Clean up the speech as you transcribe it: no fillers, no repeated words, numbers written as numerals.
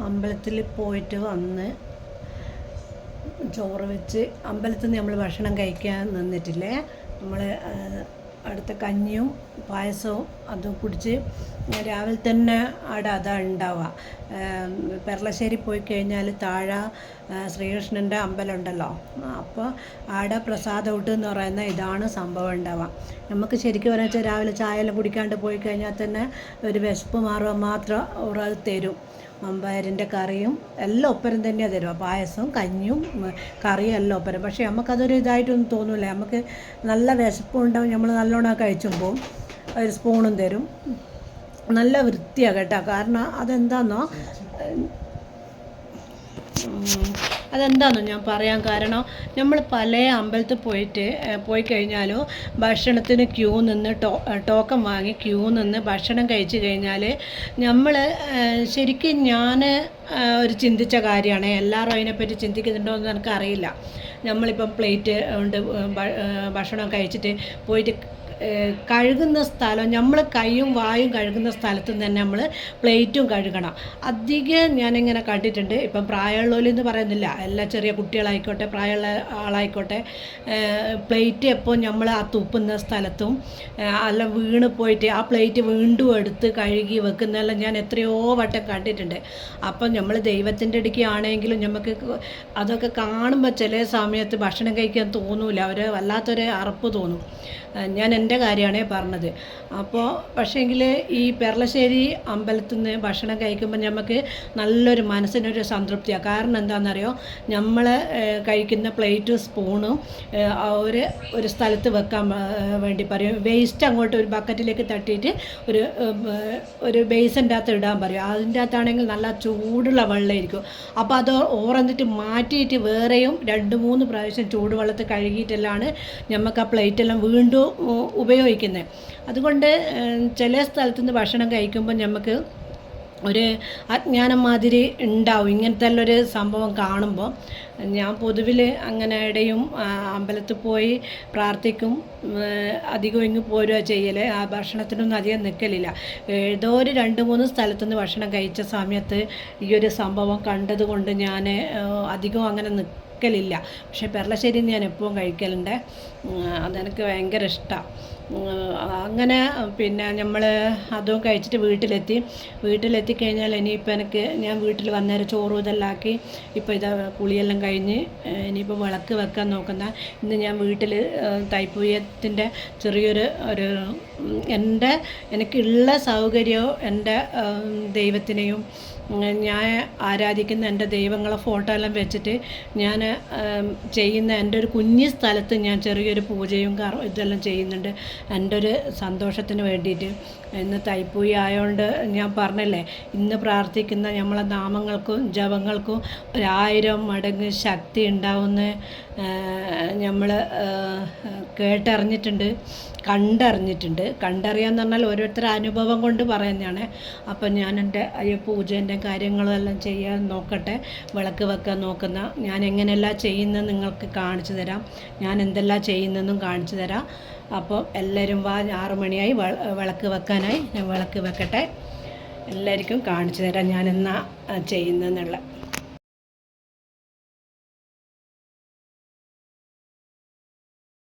അമ്പലത്തിൽ പോയിട്ട് വന്ന് ചോറ് വെച്ച് അമ്പലത്തിൽ നിന്ന് നമ്മൾ ഭക്ഷണം കഴിക്കാൻ നിന്നിട്ടില്ലേ. നമ്മൾ അടുത്ത കഞ്ഞിയും പായസവും അതും കുടിച്ച് രാവിലെ തന്നെ അവിടെ അതാണ് ഉണ്ടാവുക. പെർളശ്ശേരി പോയി കഴിഞ്ഞാൽ താഴെ ശ്രീകൃഷ്ണൻ്റെ അമ്പലം ഉണ്ടല്ലോ, അപ്പോൾ അവിടെ പ്രസാദം ഊട്ട് എന്ന് പറയുന്ന ഇതാണ് സംഭവം ഉണ്ടാവുക. നമുക്ക് ശരിക്കും പറയാൻ വെച്ചാൽ രാവിലെ ചായ എല്ലാം കുടിക്കാണ്ട് പോയി കഴിഞ്ഞാൽ തന്നെ ഒരു വിശപ്പ് മാറുക മാത്രം അവർ അത് തരും. മമ്പയറിൻ്റെ കറിയും എല്ലാം ഒപ്പരം തന്നെയാണ് തരുക, പായസവും കഞ്ഞിയും കറിയും എല്ലാം ഒപ്പരം. പക്ഷേ നമുക്കതൊരു ഇതായിട്ടൊന്നും തോന്നില്ല. നമുക്ക് നല്ല വിശപ്പുണ്ടാവും, നമ്മൾ നല്ലോണം കഴിച്ചുമ്പോൾ ഒരു സ്പൂണും തരും. നല്ല വൃത്തിയാണ് കേട്ടോ. കാരണം അതെന്താണെന്നോ ഞാൻ പറയാൻ കാരണം, നമ്മൾ പല അമ്പലത്തിൽ പോയി കഴിഞ്ഞാലോ ഭക്ഷണത്തിന് ക്യൂ നിന്ന് ടോക്കൺ വാങ്ങി ക്യൂ നിന്ന് ഭക്ഷണം കഴിച്ച് കഴിഞ്ഞാൽ നമ്മൾ ശരിക്കും ഞാൻ ഒരു ചിന്തിച്ച കാര്യമാണ്. എല്ലാവരും അതിനെപ്പറ്റി ചിന്തിക്കുന്നുണ്ടോ എന്ന് എനിക്കറിയില്ല. നമ്മളിപ്പം പ്ലേറ്റ് കൊണ്ട് ഭക്ഷണം കഴിച്ചിട്ട് പോയിട്ട് കഴുകുന്ന സ്ഥലം, നമ്മൾ കൈയും വായും കഴുകുന്ന സ്ഥലത്ത് തന്നെ നമ്മൾ പ്ലേറ്റും കഴുകണം. അധികം ഞാനിങ്ങനെ കണ്ടിട്ടുണ്ട്. ഇപ്പം പ്രായമുള്ളവരെന്ന് പറയുന്നില്ല, എല്ലാ ചെറിയ കുട്ടികളായിക്കോട്ടെ പ്രായമുള്ള ആളായിക്കോട്ടെ, പ്ലേറ്റ് എപ്പോൾ നമ്മൾ ആ തുപ്പുന്ന സ്ഥലത്തും അല്ല വീണ് പോയിട്ട് ആ പ്ലേറ്റ് വീണ്ടും എടുത്ത് കഴുകി വെക്കുന്നതെല്ലാം ഞാൻ എത്രയോ വട്ടം കണ്ടിട്ടുണ്ട്. അപ്പം നമ്മൾ ദൈവത്തിൻ്റെ ഇടയ്ക്ക് ആണെങ്കിലും നമുക്ക് അതൊക്കെ കാണുമ്പോൾ ചില സമയത്ത് ഭക്ഷണം കഴിക്കാൻ തോന്നൂല, ഒരു വല്ലാത്തൊരു അറപ്പ് തോന്നും. ഞാൻ എൻ്റെ കാര്യമാണ് പറഞ്ഞത്. അപ്പോൾ പക്ഷേങ്കിൽ ഈ പെർളശ്ശേരി അമ്പലത്തിൽ നിന്ന് ഭക്ഷണം കഴിക്കുമ്പോൾ നമുക്ക് നല്ലൊരു മനസ്സിനൊരു സംതൃപ്തിയാണ്. കാരണം എന്താണെന്നറിയോ, നമ്മൾ കഴിക്കുന്ന പ്ലേറ്റും സ്പൂണും ഒരു സ്ഥലത്ത് വെക്കാൻ വേണ്ടി പറയും. വേസ്റ്റ് അങ്ങോട്ട് ഒരു ബക്കറ്റിലേക്ക് തട്ടിയിട്ട് ഒരു ബേസിൻ്റെ അകത്ത് ഇടാൻ പറയും. അതിൻ്റെ അകത്താണെങ്കിൽ നല്ല ചൂടുള്ള വെള്ളമായിരിക്കും. അപ്പോൾ അത് ഓറന്നിട്ട് മാറ്റിയിട്ട് വേറെയും 2-3 പ്രാവശ്യം ചൂടുവെള്ളത്തിൽ കഴുകിയിട്ടെല്ലാം നമുക്ക് ആ പ്ലേറ്റെല്ലാം വീണ്ടും ഉപയോഗിക്കുന്നത്. അതുകൊണ്ട് ചില സ്ഥലത്തു നിന്ന് ഭക്ഷണം കഴിക്കുമ്പോൾ നമുക്ക് ഒരു അജ്ഞാനം മാതിരി ഉണ്ടാവും ഇങ്ങനത്തെ ഒരു സംഭവം കാണുമ്പോൾ. ഞാൻ പൊതുവിൽ അങ്ങനെ ഇടയും അമ്പലത്തിൽ പോയി പ്രാർത്ഥിക്കും, അധികം ഇങ്ങ് പോരുക ചെയ്യൽ. ആ ഭക്ഷണത്തിനൊന്നും അധികം നിൽക്കലില്ല. ഏതോ ഒരു 2-3 സ്ഥലത്തുനിന്ന് ഭക്ഷണം കഴിച്ച സമയത്ത് ഈ ഒരു സംഭവം കണ്ടതുകൊണ്ട് ഞാൻ അധികം അങ്ങനെ നിൽക്കലില്ല. പക്ഷേ പെർളശ്ശേരി ഞാൻ എപ്പോഴും കഴിക്കലുണ്ട്, അതെനിക്ക് ഭയങ്കര ഇഷ്ടമാണ്. അങ്ങനെ പിന്നെ നമ്മൾ അതും കഴിച്ചിട്ട് വീട്ടിലെത്തി കഴിഞ്ഞാൽ ഇനിയിപ്പോൾ ഞാൻ വീട്ടിൽ വന്നേരം ചോറും ഇതെല്ലാം ആക്കി ഇപ്പോൾ ഇതാ കുളിയെല്ലാം കഴിഞ്ഞ് ഇനിയിപ്പോൾ വിളക്ക് വെക്കാൻ നോക്കുന്ന. ഇന്ന് ഞാൻ വീട്ടിൽ തൈപ്പൂയത്തിൻ്റെ ചെറിയൊരു എനിക്കുള്ള സൗകര്യവും എൻ്റെ ദൈവത്തിനെയും ഞാൻ ആരാധിക്കുന്ന എൻ്റെ ദൈവങ്ങളെ ഫോട്ടോ എല്ലാം വെച്ചിട്ട് ഞാൻ ചെയ്യുന്ന എൻ്റെ ഒരു കുഞ്ഞു സ്ഥലത്ത് ഞാൻ ചെറിയൊരു പൂജയും ഇതെല്ലാം ചെയ്യുന്നുണ്ട് എൻ്റെ ഒരു സന്തോഷത്തിന് വേണ്ടിയിട്ട്. ഇന്ന് തൈപ്പൂയ ആയതുകൊണ്ട് ഞാൻ പറഞ്ഞല്ലേ, ഇന്ന് പ്രാർത്ഥിക്കുന്ന നമ്മളെ നാമങ്ങൾക്കും ജപങ്ങൾക്കും 1000 മടങ്ങ് ശക്തി ഉണ്ടാവുന്ന നമ്മൾ കേട്ടറിഞ്ഞിട്ടുണ്ട്, കണ്ടറിയാന്ന് പറഞ്ഞാൽ ഓരോരുത്തരുടെ അനുഭവം കൊണ്ട് പറയുന്നതാണ്. അപ്പം ഞാൻ എൻ്റെ പൂജേൻ്റെ കാര്യങ്ങളെല്ലാം ചെയ്യാൻ നോക്കട്ടെ, വിളക്ക് വെക്കാൻ നോക്കുന്ന. ഞാൻ എങ്ങനെയെല്ലാം ചെയ്യുന്നത് നിങ്ങൾക്ക് കാണിച്ചു തരാം, ഞാൻ എന്തെല്ലാം ചെയ്യുന്നതെന്നും കാണിച്ചു തരാം. അപ്പോൾ എല്ലാവരും 6 മണിയായി വിളക്ക് വെക്കാനായി. ഞാൻ വിളക്ക് വെക്കട്ടെ, എല്ലാവർക്കും കാണിച്ചു തരാം ഞാൻ എന്നാ ചെയ്യുന്നതെന്നുള്ള.